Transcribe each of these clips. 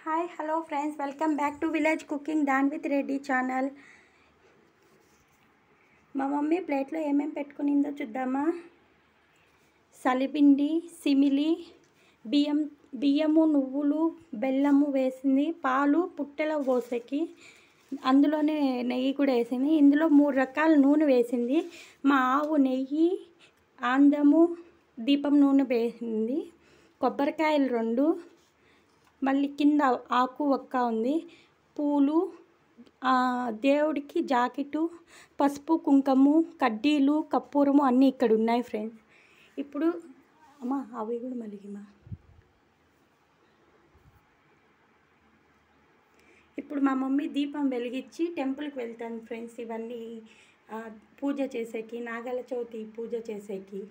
Hi hello friends, welcome back to village cooking don with Reddy channel. మా mummy ప్లేట్లో ఏమేమి పెట్టుకునిందో చూద్దామా. సలిపిండి, సిమిలి, బియ్యము, నువ్వులు, బెల్లము వేసింది, పాలు పుట్టెలో పోసేకి, అందులోనే నెయ్యి కూడా వేసింది. ఇందులో 3 రకాల నూనె వేసింది. మా ఆవు నెయ్యి, ఆందము, దీపం నూనె వేసింది. కొబ్బరికాయలు 2, మళ్ళీ కింద ఆకు ఒక్క ఉంది, పూలు, దేవుడికి జాకెట్టు, పసుపు, కుంకుమ, కడ్డీలు, కర్పూరము అన్నీ ఇక్కడ ఉన్నాయి ఫ్రెండ్స్. ఇప్పుడు అమ్మా అవి కూడా మళ్ళీమా. ఇప్పుడు మా మమ్మీ దీపం వెలిగించి టెంపుల్కి వెళ్తాను ఫ్రెండ్స్. ఇవన్నీ పూజ చేసేకి, నాగల చవితి పూజ చేసేకి.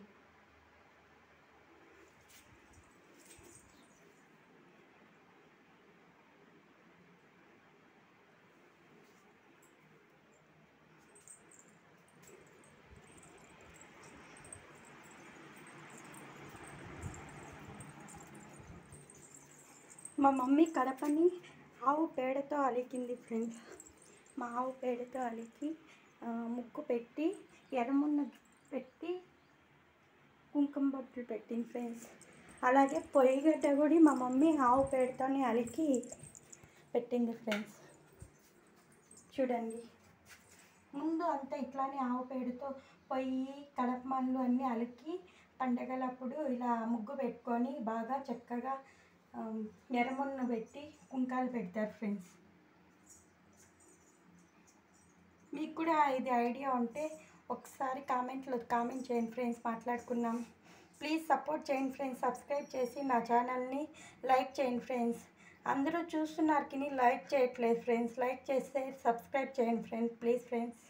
మా మమ్మీ కడపని ఆవు పేడతో అలికింది ఫ్రెండ్స్. మా ఆవు పేడతో అలికి ముక్కు పెట్టి, ఎర్రమున్న పెట్టి, కుంకుమ బొట్లు పెట్టింది ఫ్రెండ్స్. అలాగే పొయ్యిగడ్డ కూడా మా మమ్మీ ఆవు పేడతోనే అలికి పెట్టింది ఫ్రెండ్స్. చూడండి, ముందు అంతా ఇట్లానే ఆవు పేడతో పొయ్యి, కడపమన్లు అన్నీ అలికి పండగలప్పుడు ఇలా ముగ్గు పెట్టుకొని బాగా చక్కగా ఎర్రమున్న పెట్టి కుంకాలు పెడతారు ఫ్రెండ్స్. మీకు కూడా ఇది ఐడియా ఉంటే ఒకసారి కామెంట్లో కామెంట్ చేయండి ఫ్రెండ్స్, మాట్లాడుకున్నాం. ప్లీజ్ సపోర్ట్ చేయండి ఫ్రెండ్స్, సబ్స్క్రైబ్ చేసి నా ఛానల్ని లైక్ చేయండి ఫ్రెండ్స్. అందరూ చూస్తున్నారు కానీ లైక్ చేయట్లేదు ఫ్రెండ్స్. లైక్ చేస్తే సబ్స్క్రైబ్ చేయండి ఫ్రెండ్స్, ప్లీజ్ ఫ్రెండ్స్.